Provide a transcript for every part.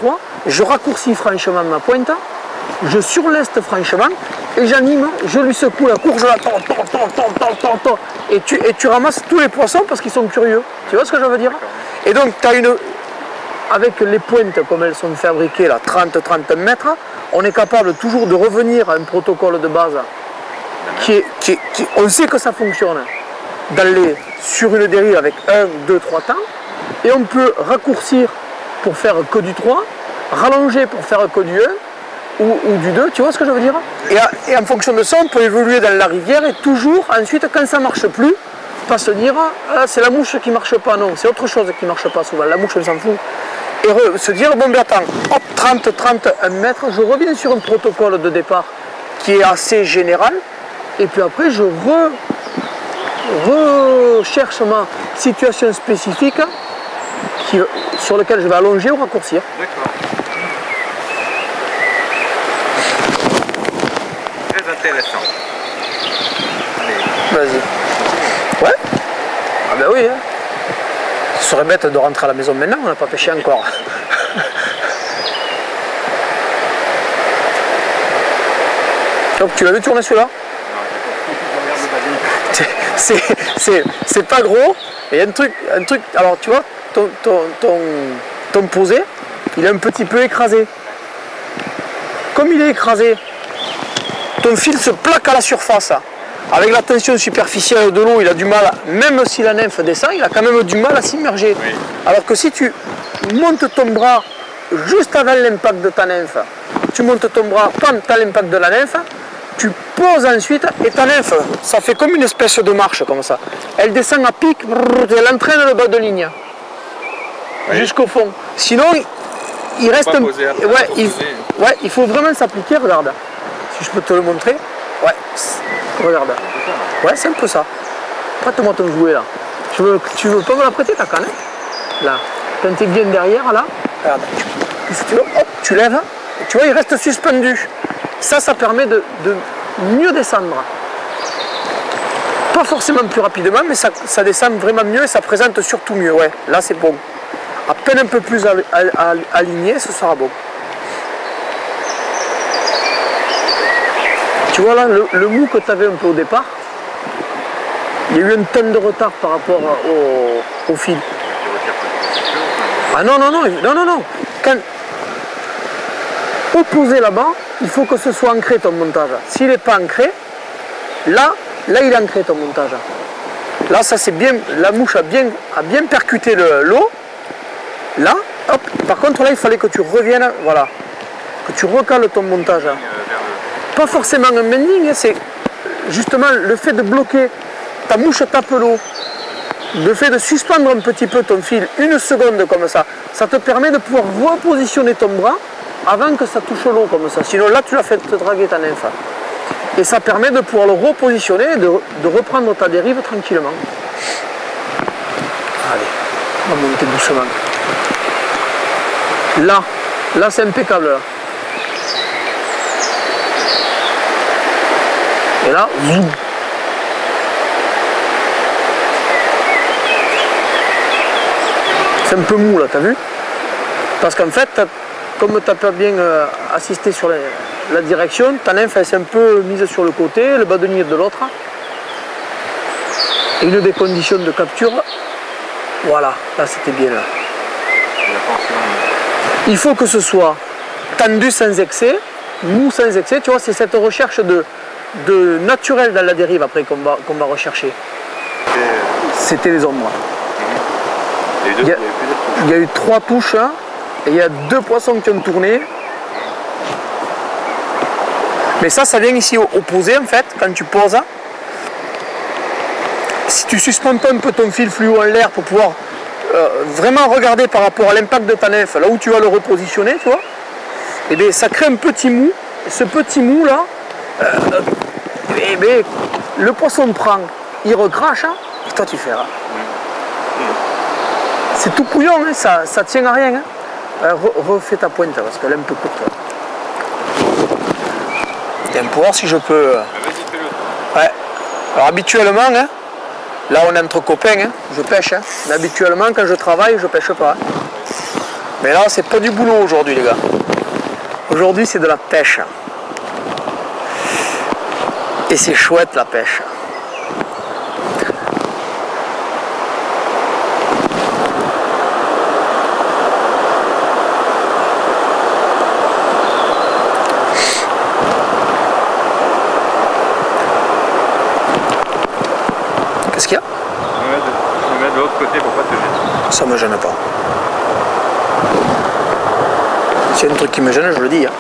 étroit, je raccourcis franchement ma pointe, je surleste franchement et j'anime, je lui secoue la courge là, et tu ramasses tous les poissons parce qu'ils sont curieux. Tu vois ce que je veux dire? Et donc tu as avec les pointes comme elles sont fabriquées là, 30-30 mètres, on est capable toujours de revenir à un protocole de base on sait que ça fonctionne sur une dérive avec 1, 2, 3 temps, et on peut raccourcir pour faire que du 3, rallonger pour faire que du 1 ou du 2, tu vois ce que je veux dire? Et en fonction de ça, on peut évoluer dans la rivière et toujours ensuite, quand ça ne marche plus, pas se dire ah, c'est la mouche qui ne marche pas, non, c'est autre chose qui ne marche pas souvent, la mouche on s'en fout. Et se dire bon ben attends, hop, 30-31 mètres, je reviens sur un protocole de départ qui est assez général, et puis après je recherche ma situation spécifique sur laquelle je vais allonger ou raccourcir. D'accord. Très intéressant. Vas-y. Ouais? Ah ben oui, hein. Ce serait bête de rentrer à la maison maintenant, on n'a pas pêché encore. Donc tu l'avais tourné celui-là? C'est pas gros, mais il y a un truc, alors tu vois, ton posé, il est un petit peu écrasé. Comme il est écrasé, ton fil se plaque à la surface. Avec la tension superficielle de l'eau, il a du mal, même si la nymphe descend, il a quand même du mal à s'immerger. Oui. Alors que si tu montes ton bras juste avant l'impact de ta nymphe, tu montes ton bras, pam, tu as l'impact de la nymphe, tu poses ensuite et ta nymphe, ça fait comme une espèce de marche comme ça. Elle descend à pic, elle entraîne le bas de ligne jusqu'au fond. Sinon, il reste un... Ouais, il faut vraiment s'appliquer, regarde. Si je peux te le montrer. Ouais, regarde. Ouais, c'est un peu ça. Prête-moi ton jouet là. Tu veux pas me la prêter ta canne? Là. Quand tu es bien derrière là, regarde. Si tu veux, hop, tu lèves. Tu vois, il reste suspendu. Ça permet de mieux descendre. Pas forcément plus rapidement, mais ça descend vraiment mieux et ça présente surtout mieux. Ouais, là c'est bon. À peine un peu plus aligné, ce sera bon. Tu vois là, le mou que tu avais un peu au départ, il y a eu un tonne de retard par rapport au fil. Ah non. Quand opposé là-bas, il faut que ce soit ancré ton montage. S'il n'est pas ancré, là il est ancré ton montage. Là, ça c'est bien, la mouche a bien percuté l'eau. Là, hop, par contre là, il fallait que tu reviennes, voilà, que tu recales ton montage. Pas forcément un mending, c'est justement le fait de bloquer, ta mouche tape l'eau, le fait de suspendre un petit peu ton fil, une seconde comme ça te permet de pouvoir repositionner ton bras avant que ça touche l'eau comme ça. Sinon là tu l'as fait te draguer ta nymphe. Et ça permet de pouvoir le repositionner et de reprendre ta dérive tranquillement. Allez, on va monter doucement. Là c'est impeccable là. Et là, zoom. C'est un peu mou là, t'as vu? Parce qu'en fait, comme tu n'as pas bien assisté sur la direction, ta nymphe elle s'est un peu mise sur le côté, le bas de ligne de l'autre. Et une des conditions de capture, voilà, là c'était bien là. Il faut que ce soit tendu sans excès, mou sans excès, tu vois, c'est cette recherche de naturel dans la dérive après qu'on va rechercher. C'était les ombres. Il y a eu 3 touches hein, et il y a 2 poissons qui ont tourné. Mais ça vient ici opposé en fait, quand tu poses. Si tu suspends un peu ton fil fluo en l'air pour pouvoir vraiment regarder par rapport à l'impact de ta nymphe, là où tu vas le repositionner, tu vois, et bien ça crée un petit mou. Et ce petit mou là, le poisson prend, il recrache, hein, et toi tu fais. Hein. C'est tout couillon, hein, ça tient à rien. Hein. Refais ta pointe parce qu'elle est un peu courte. Tiens, pour voir si je peux. Ouais. Alors habituellement, hein, là on est entre copains, hein, je pêche. Hein. Mais habituellement quand je travaille, je pêche pas. Hein. Mais là, c'est pas du boulot aujourd'hui, les gars. Aujourd'hui, c'est de la pêche. Et c'est chouette, la pêche. Qu'est-ce qu'il y a? Je me mets de l'autre côté pour pas te gêner. Ça me gêne pas. S'il y a un truc qui me gêne, je le dis. Hein.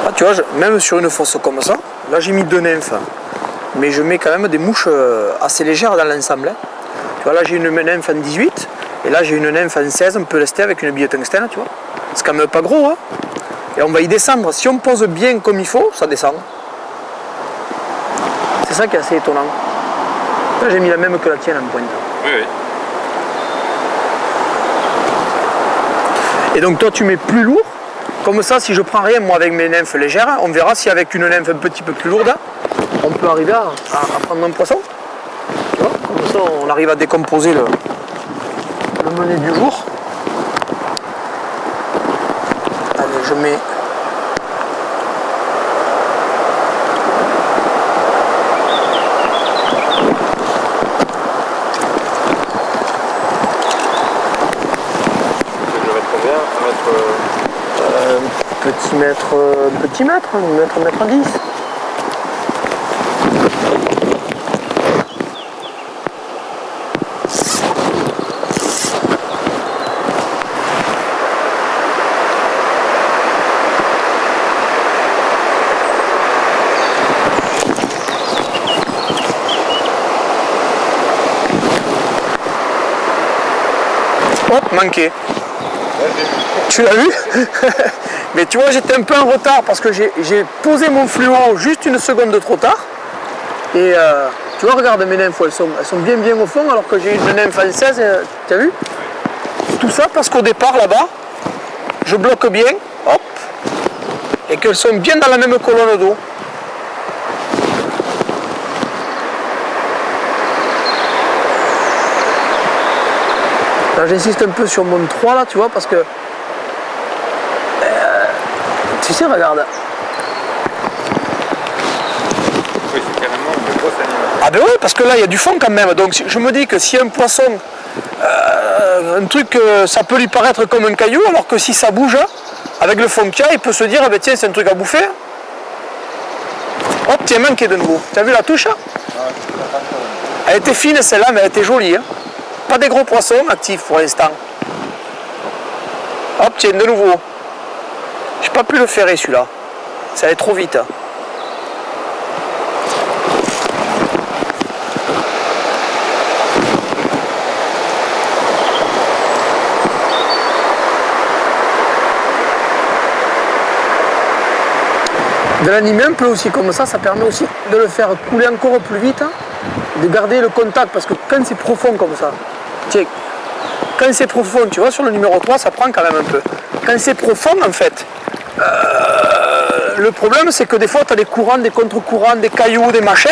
Ah, tu vois, même sur une fosse comme ça, là j'ai mis 2 nymphes. Mais je mets quand même des mouches assez légères dans l'ensemble. Hein. Tu vois, là j'ai une nymphe en 18. Et là j'ai une nymphe en 16, un peu lestée avec une bille tungstène, tu vois. C'est quand même pas gros, hein. Et on va y descendre. Si on pose bien comme il faut, ça descend. C'est ça qui est assez étonnant. Là j'ai mis la même que la tienne en pointe. Oui, oui. Et donc toi tu mets plus lourd. Comme ça, si je prends rien moi avec mes nymphes légères, on verra si avec une nymphe un petit peu plus lourde, on peut arriver à prendre un poisson. Tu vois, comme ça on arrive à décomposer le menu du jour. Allez, je mets petit mètre, 1m10. Hop, manqué. Tu l'as vu? Mais tu vois, j'étais un peu en retard parce que j'ai posé mon fluo juste une seconde de trop tard. Et tu vois, regarde mes nymphes, elles sont bien au fond alors que j'ai une nymphe en 16, tu as vu? Tout ça parce qu'au départ, là-bas, je bloque bien, hop, et qu'elles sont bien dans la même colonne d'eau. Là, j'insiste un peu sur mon 3 là, tu vois, parce que tu sais, regarde. Oui, c'est carrément un gros animal. Ah ben oui, parce que là, il y a du fond quand même. Donc je me dis que si un poisson, un truc, ça peut lui paraître comme un caillou, alors que si ça bouge, avec le fond qu'il y a, il peut se dire, eh ben, tiens, c'est un truc à bouffer. Hop, tiens, manqué de nouveau. Tu as vu la touche? Elle était fine celle-là, mais elle était jolie. Hein. Pas des gros poissons actifs pour l'instant. Hop, tiens, de nouveau. J'ai pas pu le ferrer celui-là. Ça allait trop vite. De l'animer un peu aussi comme ça permet aussi de le faire couler encore plus vite, hein, de garder le contact, parce que quand c'est profond comme ça, tiens, quand c'est profond, tu vois, sur le numéro 3, ça prend quand même un peu. Quand c'est profond, en fait, le problème, c'est que des fois, tu as des courants, des contre-courants, des cailloux, des machins,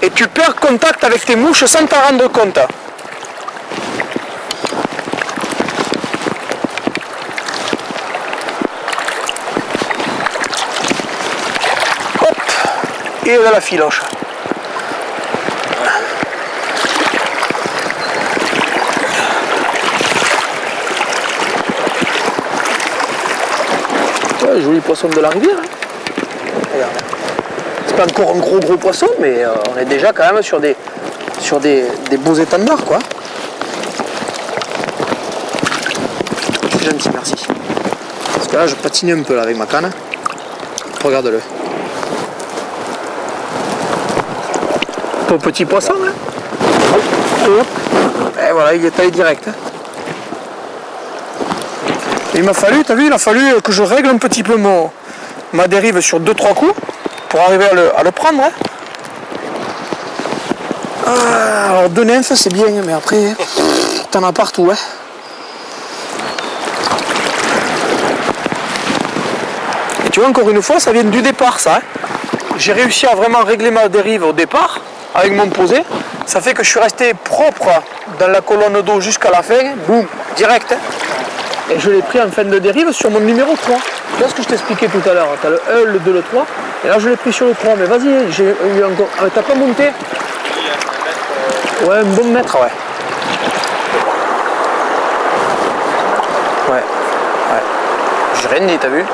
et tu perds contact avec tes mouches sans t'en rendre compte. Hop, et de la filoche. Ouais, joli poisson de la rivière. Hein. Regarde. C'est pas encore un gros poisson, mais on est déjà quand même sur des beaux étendards, quoi. C'est gentil, merci. Parce que là, je patine un peu là, avec ma canne. Regarde-le. Ton petit poisson, hein. Et voilà, il est taillé direct. Hein. Il m'a fallu, t'as vu, il a fallu que je règle un petit peu ma dérive sur 2-3 coups pour arriver à le prendre. Hein. Alors 2 nymphes c'est bien, mais après t'en as partout. Hein. tu vois, encore une fois, ça vient du départ, ça. Hein. J'ai réussi à vraiment régler ma dérive au départ, avec mon posé. Ça fait que je suis resté propre dans la colonne d'eau jusqu'à la fin. Boum, direct. Hein. Et je l'ai pris en fin de dérive sur mon numéro 3. Tu vois ce que je t'expliquais tout à l'heure. Tu as le 1, le 2, le 3. Et là, je l'ai pris sur le 3. Mais vas-y, j'ai eu encore... Ah, t'as pas monté? Ouais, un bon mètre, ouais. Ouais. Ouais. J'ai rien dit, t'as vu?